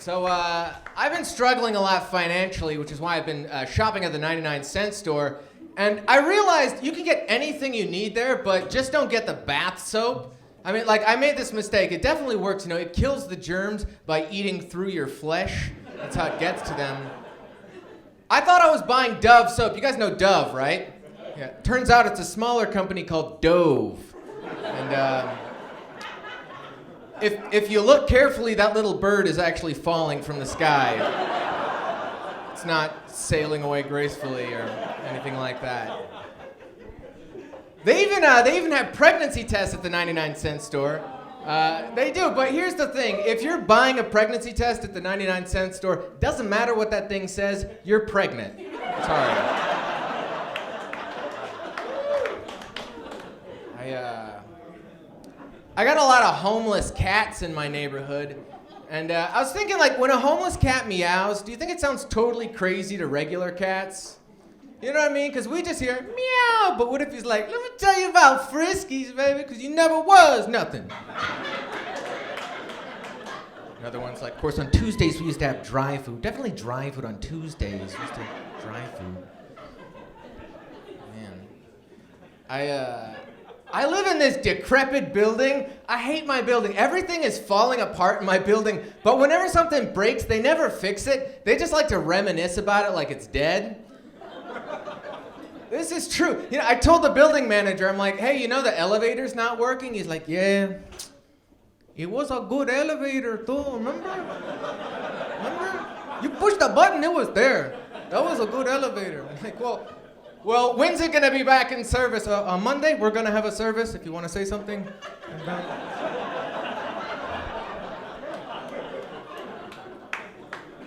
So I've been struggling a lot financially, which is why I've been shopping at the 99-cent store. And I realized you can get anything you need there, but just don't get the bath soap. I mean, like, I made this mistake. It definitely works, you know. It kills the germs by eating through your flesh. That's how it gets to them. I thought I was buying Dove soap. You guys know Dove, right? Yeah. Turns out it's a smaller company called Dove. And if you look carefully, that little bird is actually falling from the sky. It's not sailing away gracefully or anything like that. They even have pregnancy tests at the 99-cent store. They do, but here's the thing. If you're buying a pregnancy test at the 99-cent store, doesn't matter what that thing says, you're pregnant. Sorry. I got a lot of homeless cats in my neighborhood, and I was thinking, like, when a homeless cat meows, do you think it sounds totally crazy to regular cats? You know what I mean? Because we just hear meow, but what if he's like, let me tell you about Friskies, baby, because you never was nothing. Another one's like, of course, on Tuesdays we used to have dry food. Definitely dry food on Tuesdays. We used to have dry food. Man. I live in this decrepit building. I hate my building. Everything is falling apart in my building, but whenever something breaks, they never fix it. They just like to reminisce about it like it's dead. This is true. You know, I told the building manager, I'm like, hey, you know the elevator's not working? He's like, yeah. It was a good elevator, too, remember? Remember? You pushed the button, it was there. That was a good elevator. I'm like, well, when's it gonna be back in service? On Monday, we're gonna have a service if you wanna say something.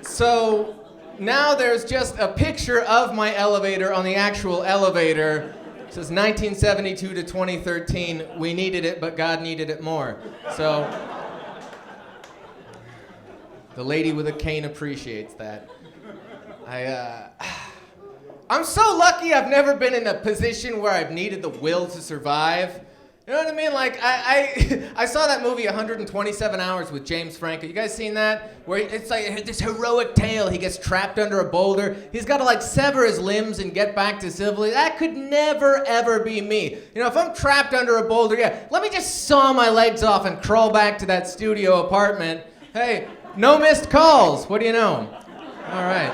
So now there's just a picture of my elevator on the actual elevator. It says 1972 to 2013. We needed it, but God needed it more. So the lady with a cane appreciates that. I'm so lucky I've never been in a position where I've needed the will to survive. You know what I mean? Like, I saw that movie 127 Hours with James Franco. You guys seen that? Where it's like this heroic tale. He gets trapped under a boulder. He's got to, like, sever his limbs and get back to civility. That could never, ever be me. You know, if I'm trapped under a boulder, yeah, let me just saw my legs off and crawl back to that studio apartment. Hey, no missed calls. What do you know? All right.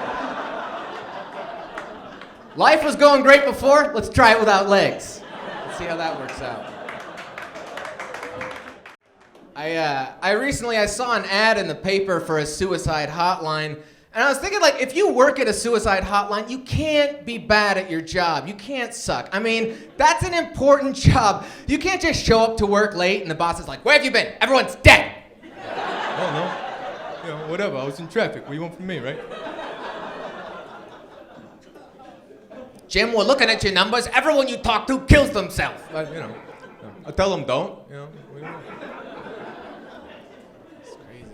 Life was going great before. Let's try it without legs. Let's see how that works out. I recently saw an ad in the paper for a suicide hotline, and I was thinking, like, if you work at a suicide hotline, you can't be bad at your job. You can't suck. I mean, that's an important job. You can't just show up to work late and the boss is like, where have you been? Everyone's dead. Oh, no. You know, whatever. I was in traffic. What do you want from me, right? Jim, we're looking at your numbers. Everyone you talk to kills themselves. You know, I tell them don't. You know. It's crazy.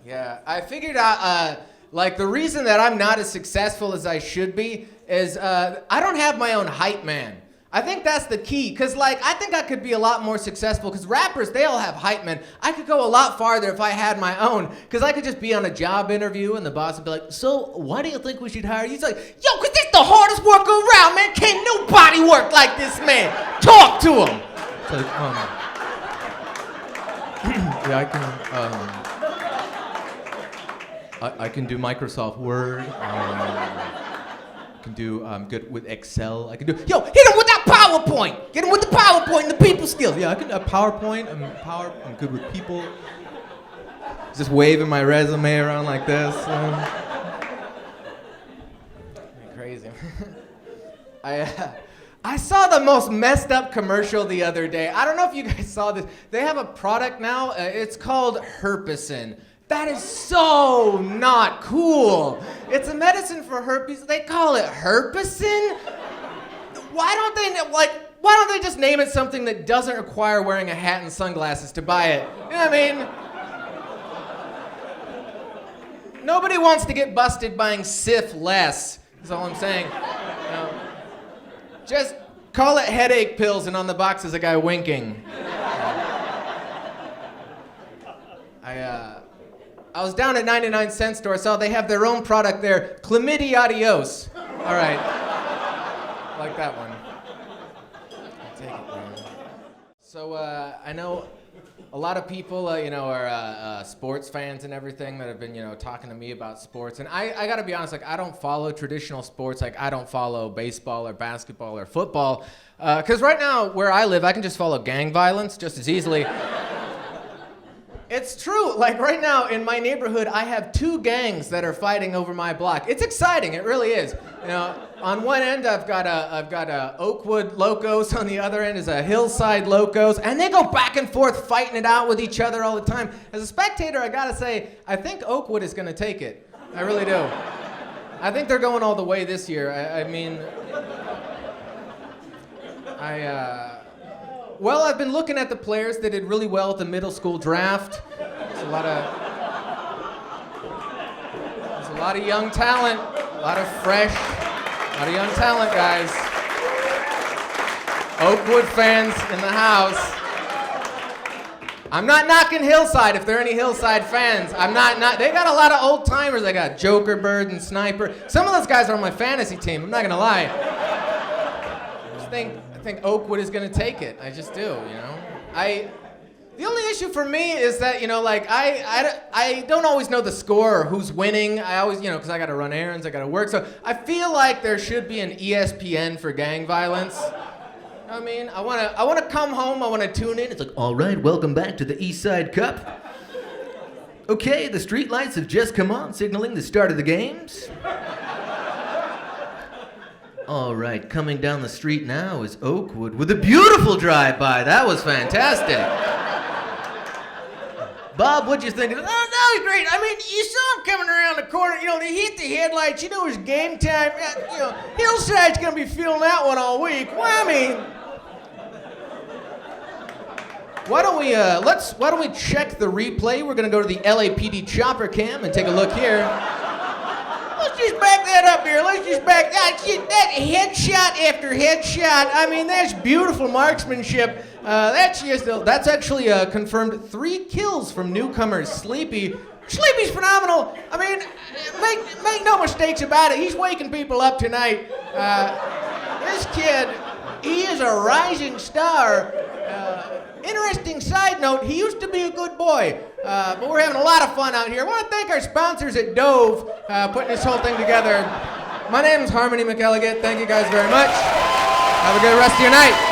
Yeah, I figured out, like, the reason that I'm not as successful as I should be is I don't have my own hype man. I think that's the key, because, like, I think I could be a lot more successful, because rappers, they all have hype men. I could go a lot farther if I had my own, because I could just be on a job interview, and the boss would be like, so, why do you think we should hire you? He's like, yo, because this is the hardest work around, man. Can't nobody work like this man. Talk to him. It's like, yeah, I can do Microsoft Word. I can do good with Excel. I can do, yo, hit him with that PowerPoint. Get him with the PowerPoint and the people skills. Yeah, I can do PowerPoint. I'm good with people. Just waving my resume around like this. Crazy. I saw the most messed up commercial the other day. I don't know if you guys saw this. They have a product now. It's called Herpecin. That is so not cool. It's a medicine for herpes. They call it Herpecin? Why don't they just name it something that doesn't require wearing a hat and sunglasses to buy it? You know what I mean? Nobody wants to get busted buying syphilis. That's all I'm saying. Just call it headache pills, and on the box is a guy I was down at 99-cent store, saw they have their own product there, Chlamydia Adios. All right. Like that one. I'll take it, man. So I know a lot of people, are sports fans and everything that have been, talking to me about sports. And I got to be honest, I don't follow traditional sports. I don't follow baseball or basketball or football. Because right now, where I live, I can just follow gang violence just as easily. It's true. Right now in my neighborhood, I have 2 gangs that are fighting over my block. It's exciting. It really is. On one end, I've got a Oakwood Locos. On the other end is a Hillside Locos, and they go back and forth fighting it out with each other all the time. As a spectator, I gotta say, I think Oakwood is gonna take it. I really do. I think they're going all the way this year. I've been looking at the players that did really well at the middle school draft. There's a lot of young talent, a lot of young talent, guys. Oakwood fans in the house. I'm not knocking Hillside if there are any Hillside fans. They got a lot of old timers. They got Joker, Bird, and Sniper. Some of those guys are on my fantasy team. I'm not gonna lie. I think Oakwood is going to take it. I just do, The only issue for me is that, I don't always know the score or who's winning. I always, because I got to run errands, I got to work. So I feel like there should be an ESPN for gang violence. You know what I mean? I want to come home, I want to tune in. It's like, all right, welcome back to the East Side Cup. Okay, the street lights have just come on, signaling the start of the games. All right, coming down the street now is Oakwood with a beautiful drive-by. That was fantastic. Bob, what'd you think? Oh, that was great. You saw him coming around the corner. They hit the headlights. It was game time. Hillside's gonna be feeling that one all week. Well, why don't we check the replay? We're gonna go to the LAPD chopper cam and take a look here. Let's just back that up here. Let's just back that headshot after headshot. That's beautiful marksmanship. That's actually confirmed 3 kills from newcomers Sleepy. Sleepy's phenomenal. Make no mistakes about it. He's waking people up tonight. This kid, he is a rising star. Interesting side note, he used to be a good boy, but we're having a lot of fun out here. I want to thank our sponsors at Dove, putting this whole thing together. My name is Harmony McElliott. Thank you guys very much. Have a good rest of your night.